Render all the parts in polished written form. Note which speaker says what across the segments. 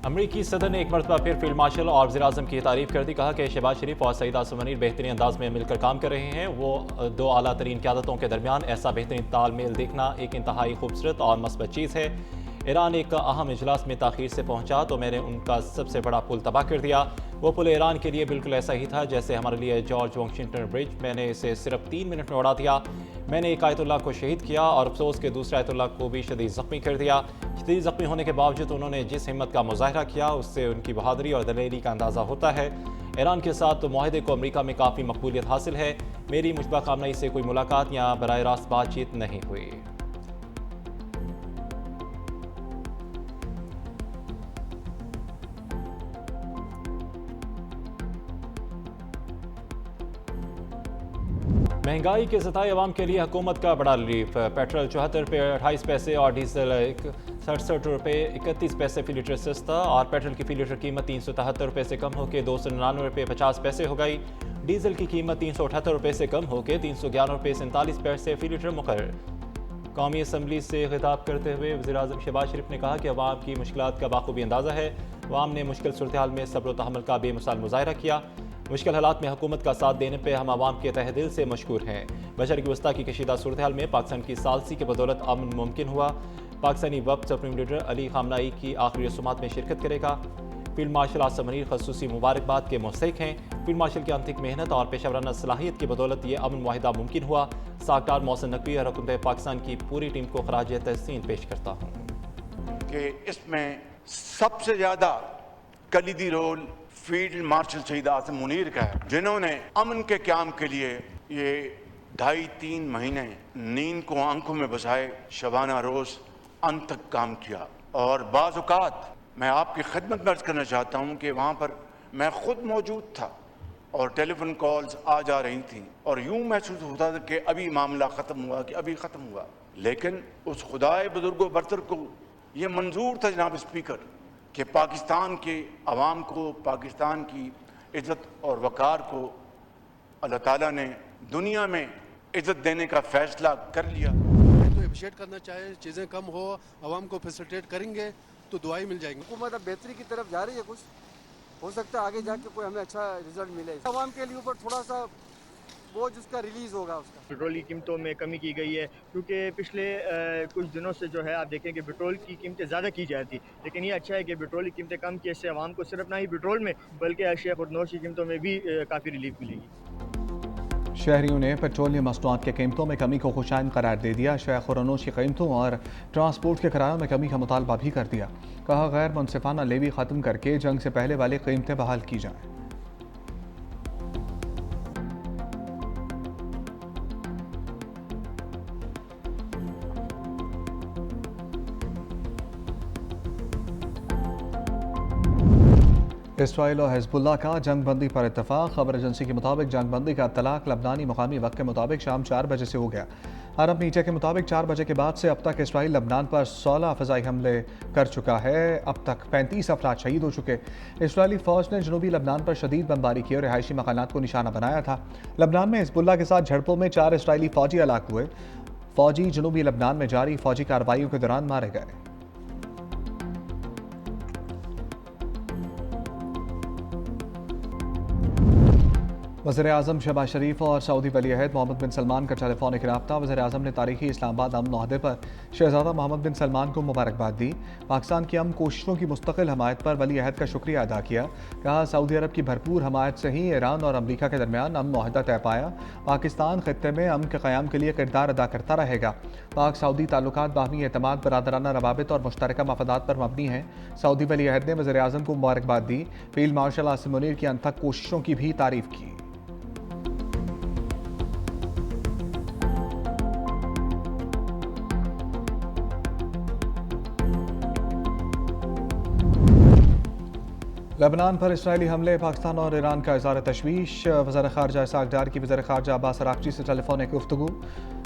Speaker 1: अमरीकी सदर ने एक मरतबा फिर फील्ड मार्शल और वज़ीर-ए-आज़म की तारीफ कर दी। कहा कि शहबाज शरीफ और सईद आसिम मुनीर बेहतरीन अंदाज में मिलकर काम कर रहे हैं। वो दो आला तरीन क़यादतों के दरमियान ऐसा बेहतरीन तालमेल देखना एक इंतहाई खूबसूरत और मस्बत चीज़ है। ईरान एक अहम इजलास में ताख़ीर से पहुंचा तो मैंने उनका सबसे बड़ा पुल तबाह कर दिया। वो पुल ईरान के लिए बिल्कुल ऐसा ही था जैसे हमारे लिए जॉर्ज वाशिंगटन ब्रिज। मैंने इसे सिर्फ 3 मिनट में उड़ा दिया। मैंने एक आयतुल्लाह को शहीद किया और अफसोस के दूसरे आयतुल्लाह को भी शदीद ज़ख्मी कर दिया। शदीद ज़ख्मी होने के बावजूद उन्होंने जिस हिम्मत का मुजाहरा किया उससे उनकी बहादुरी और दलेरी का अंदाज़ा होता है। ईरान के साथ मुआहदे को अमरीका में काफ़ी मकबूलियत हासिल है। मेरी मुशबा कामनाई से कोई मुलाकात या बराह रास्त बातचीत नहीं हुई। महंगाई के सताए अवाम के लिए हुकूमत का बड़ा रिलीफ। पेट्रोल 74 रुपये 28 पैसे और डीजल 67 रुपये 31 पैसे फी लीटर सस्ता और पेट्रोल की फी लीटर कीमत 373 रुपये से कम होकर 299 रुपये 50 पैसे हो गई। डीजल की कीमत 378 रुपये से कम होकर 311 रुपये 47 पैसे फी लीटर मुकर्रर। कौमी असम्बली से खिताब करते हुए वज़ीर-ए-आज़म शहबाज शरीफ ने कहा कि अवाम की मुश्किलात का बाखूबी अंदाज़ा है। अवाम ने मुश्किल सूरत हाल में सब्र व तहम्मुल का बेमिसाल मुज़ाहरा किया। मुश्किल हालात में हुकूमत का साथ देने पर हम आवाम के तहे दिल से मशकूर हैं। बशर की वस्ता की कशीदा सूरत हाल में पाकिस्तान की सालसी की बदौलत अमन मुमकिन हुआ। पाकिस्तानी वक्त सुप्रीम लीडर अली खामनाई की आखिरी रसूमात में शिरकत करेगा। फील्ड मार्शल आसिम मुनीर खसूसी मुबारकबाद के मुस्तहिक हैं। फील्ड मार्शल की आंतरिक मेहनत और पेशेवराना सलाहियत की बदौलत ये अमन मुआहिदा मुमकिन हुआ। साकटार मोहसिन नकवी और हुकूमत पाकिस्तान की पूरी टीम को खराज तहसीन पेश करता हूँ
Speaker 2: कि इसमें सबसे ज़्यादा कलीदी role field marshal Syed Asim Munir का है, जिन्होंने अमन के क़याम के लिए ये 2.5-3 महीने नींद को आंखों में बसाए शबाना रोज़ अंत तक काम किया। और बाज़ औक़ात मैं आपकी खिदमत में अर्ज़ करना चाहता हूँ कि वहाँ पर मैं ख़ुद मौजूद था और टेलीफोन कॉल्स आ जा रही थी और यूँ महसूस होता था कि अभी मामला ख़त्म हुआ कि अभी ख़त्म हुआ। लेकिन उस खुदाए बुजुर्गो बरतर को ये मंजूर था जनाब स्पीकर कि पाकिस्तान के अवाम को, पाकिस्तान की इज़्ज़त और वक़ार को अल्लाह ताला ने दुनिया में इज़्ज़त देने का फ़ैसला कर लिया।
Speaker 3: तो अप्रिशिएट करना चाहे, चीज़ें कम हो, अवाम को फैसिलिटेट करेंगे तो दुआई मिल जाएंगी।
Speaker 4: हुकूमत अब बेहतरी की तरफ जा रही है, कुछ हो सकता है आगे जाके कोई हमें अच्छा रिजल्ट मिले। अवाम के लिए ऊपर थोड़ा सा बोझ उसका रिलीज़ होगा। उसका
Speaker 5: पेट्रोल की कीमतों में कमी की गई है क्योंकि पिछले कुछ दिनों से जो है आप देखें कि पेट्रोल की कीमतें ज़्यादा की जाती, लेकिन ये अच्छा है कि पेट्रोल की कीमतें कम की, इससे आवाम को सिर्फ ना ही पेट्रोल में बल्कि अशिया खुर्दनोश की कीमतों में भी काफ़ी रिलीफ मिलेगी।
Speaker 6: शहरियों ने पेट्रोलियम मसनूआत की कीमतों में कमी को खुशाइन करार दे दिया। अशिया खुर्दनोश की कीमतों और ट्रांसपोर्ट के किरायों में कमी का मुतालबा भी कर दिया। कहा गैर मुनसिफाना लेवी ख़त्म करके जंग से पहले वाली कीमतें बहाल की जाएँ। इसराइल और हिजबुल्लाह का जंग बंदी पर इत्तफाक। खबर एजेंसी के मुताबिक जंग बंदी का तलाक लबनानी मकामी वक्त के मुताबिक शाम 4 बजे से हो गया। अरब मीडिया के मुताबिक 4 बजे के बाद से अब तक इसराइल लबनान पर 16 फ़ज़ाई हमले कर चुका है। अब तक 35 अफराद शहीद हो चुके। इसराइली फ़ौज ने जनूबी लबनान पर शदीद बमबारी की और रिहायशी मकानात को निशाना बनाया था। लबनान में हिजबुल्लाह के साथ झड़पों में 4 इसराइली फ़ौजी हलाक हुए। फ़ौजी जनूबी लबनान में जारी फ़ौजी कार्रवाइयों के दौरान मारे गए। वज़ीर-ए-आज़म शहबाज शरीफ और सऊदी वली अहद मोहम्मद बिन सलमान का टेलीफोनिक रब्ता। वज़ीर-ए-आज़म ने तारीखी इस्लामाबाद अमन मुआहदे पर शहज़ादा मोहम्मद बिन सलमान को मुबारकबाद दी। पाकिस्तान की अमन कोशिशों की मुस्तकिल हमायत पर वली अहद का शुक्रिया अदा किया। कहा सऊदी अरब की भरपूर हमायत से ही ईरान और अमरीका के दरमियान अमन मुआहदा तय पाया। पाकिस्तान खित्ते में अमन के क़याम के लिए किरदार अदा करता रहेगा। पाक सऊदी ताल्लुकात बाहमी एतमाद, बरादराना रवाबित और मुश्तरका मफादात पर मबनी हैं। सऊदी वली अहद ने वज़ीर-ए-आज़म को मुबारकबाद दी। फील्ड मार्शल आसिम मुनीर की अनथक कोशिशों की भी तारीफ़ की। लेबनान पर इसराइली हमले, पाकिस्तान और ईरान का इज़हार तशवीश। वज़ीर ख़ारजा इसाक डार की वज़ीर ख़ारजा अब्बास अराग़ची से टेलीफोनिक गुफ्तगू।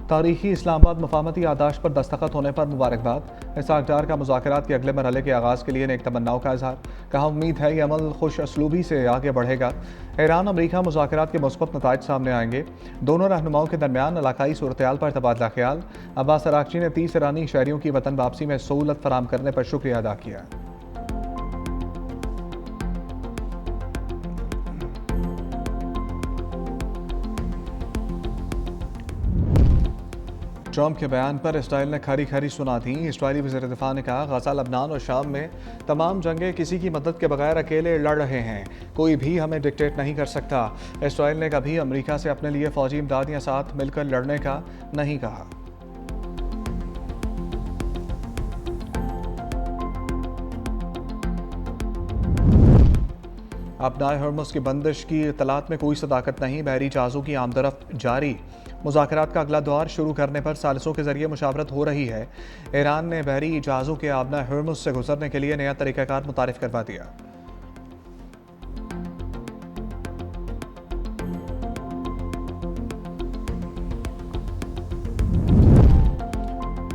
Speaker 6: तारीखी इस्लामाबाद मफाहमती यादाश्त पर दस्तखत होने पर मुबारकबाद। इसाक डार का मुज़ाकरात के अगले मरहले के आगाज़ के लिए नेक तमन्नाओं का इज़हार। कहा उम्मीद है ये अमल खुश असलूबी से आगे बढ़ेगा। ईरान अमरीका मुज़ाकरात के मुस्बत नताइज सामने आएंगे। दोनों रहनुमाओं के दरमियान इलाकाई सूरत हाल पर तबादला ख्याल। अब्बास अराग़ची ने 30 ईरानी शहरियों की वतन वापसी में सहूलत फराम करने पर शुक्रिया अदा किया। ट्रंप के बयान पर इसराइल ने खरी खरी सुना दी। इसराइली वज़ीर दिफा ने कहा, गजा, लबनान और शाम में तमाम जंगें किसी की मदद के बगैर अकेले लड़ रहे हैं, कोई भी हमें डिक्टेट नहीं कर सकता। इसराइल ने कभी अमेरिका से अपने लिए फौजी इमदाद या साथ मिलकर लड़ने का नहीं कहा। अपनाए हरमुज़ की बंदिश की इतलात में कोई सदाकत नहीं, बहरी जहाज़ों की आमदरफ्त जारी। मुज़ाकरात का अगला दौर शुरू करने पर सालिसों के जरिए मुशावरत हो रही है। ईरान ने बहरी जहाज़ों के अपनाए हरमुज़ से गुजरने के लिए नया तरीक़ाकार मुतारिफ करवा दिया।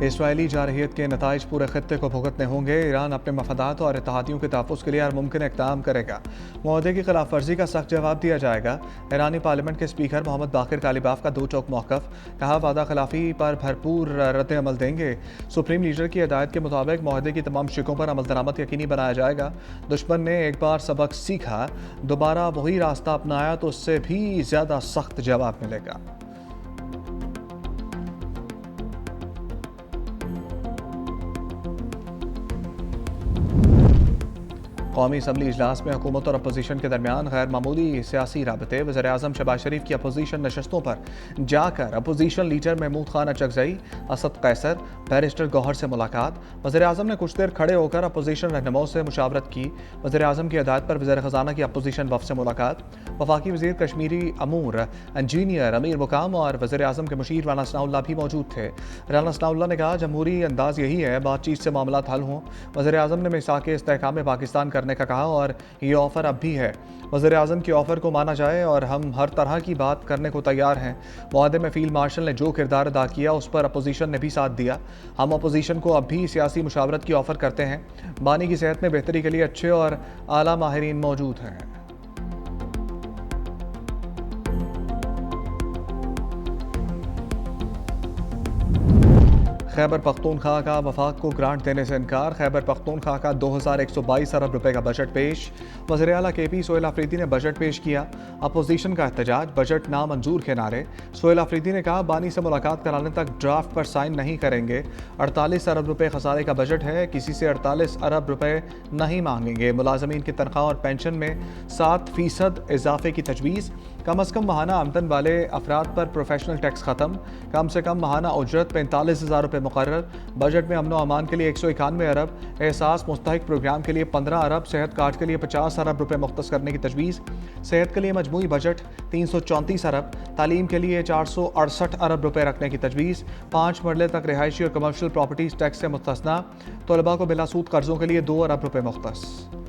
Speaker 6: इसराइली जारहियत के नताइज पूरे खत्ते को भुगतने होंगे। ईरान अपने मफादात और इत्तेहादियों के तहफ़्फ़ुज़ के लिए हर मुमकिन इक़दाम करेगा। मुआहदे की खिलाफ वर्जी का सख्त जवाब दिया जाएगा। ईरानी पार्लियामेंट के स्पीकर मोहम्मद बाकिर कालिबाफ का दो टोक मौक़िफ़, कहा वादा खिलाफ़ी पर भरपूर रद्द अमल देंगे। सुप्रीम लीडर की हिदायत के मुताबिक मुआहदे की तमाम शिकों पर अमल दरामद यकीनी बनाया जाएगा। दुश्मन ने एक बार सबक सीखा, दोबारा वही रास्ता अपनाया तो उससे भी ज़्यादा सख्त जवाब मिलेगा। कौमी असम्बली इजलास में हुकूमत और अपोजिशन के दरमियान गैर मामूली सियासी राबते। वज़ीर आज़म शहबाज शरीफ की अपोजिशन नशस्तों पर जाकर opposition leader Mahmood Khan Achakzai, Asad Qaiser, barrister Gauhar से मुलाकात। वज़ीर आज़म ने कुछ देर खड़े होकर अपोजिशन रहनुमाओं से मुशावरत की। वज़ीर आज़म की हिदायत पर वज़ीर ख़जाना की अपोजिशन वफ़द से मुलाकात। वफाकी वज़ीर कश्मीरी अमूर इंजीनियर अमीर मुकाम और वज़ीर आज़म के मुशीर राना सनाउल्लाह भी मौजूद थे। राना सनाउल्लाह ने कहा, जमहूरी अंदाज़ यही है, बातचीत से मामला हल हों। वज़ीर आज़म ने मिसाक़ इस्तेहकाम पाकिस्तान करने का कहा और ये ऑफ़र अब भी है। वज़ीर आज़म की ऑफ़र को माना जाए और हम हर तरह की बात करने को तैयार हैं। मुआहदे में फ़ील्ड मार्शल ने जो किरदार अदा किया उस पर अपोजिशन ने भी साथ दिया। हम अपोजिशन को अब भी सियासी मुशावरत की ऑफ़र करते हैं। बानी की सेहत में बेहतरी के लिए अच्छे और आला माहिरीन मौजूद हैं। खैबर पख्तूनख्वा का वफाक को ग्रांट देने से इनकार। खैबर पख्तूनख्वा का 2122 अरब रुपए का बजट पेश। वज़ीर आला KP सोहेल अफरीदी ने बजट पेश किया। अपोजिशन का एहतजाज, बजट नामंजूर के नारे। सोहेल अफरीदी ने कहा, बानी से मुलाकात कराने तक ड्राफ्ट पर साइन नहीं करेंगे। 48 अरब रुपए खसारे का बजट है, किसी से 48 अरब रुपए नहीं मांगेंगे। मुलाजमीन की तनख्वाह और पेंशन में 7% इजाफे की तजवीज़। कम से कम माहाना आमदन वाले अफराद पर प्रोफेशनल टैक्स ख़त्म। कम से कम माहाना उजरत 45,000 रुपये मुकर्रर। बजट में अमन व अमान के लिए 191 अरब, एहसास मुस्तहिक प्रोग्राम के लिए 15 अरब, सेहत कार्ड के लिए 50 अरब रुपये मुख्तस करने की तजवीज़। सेहत के लिए मजमूई बजट 334 अरब, तालीम के लिए 468 अरब रुपये रखने की तजवीज़। 5 मरले तक रिहायशी और कमर्शियल प्रॉपर्टीज़ टैक्स से मुस्तस्ना। तलबा को बिलासूद कर्ज़ों के लिए 2 अरब रुपये मुख्तस।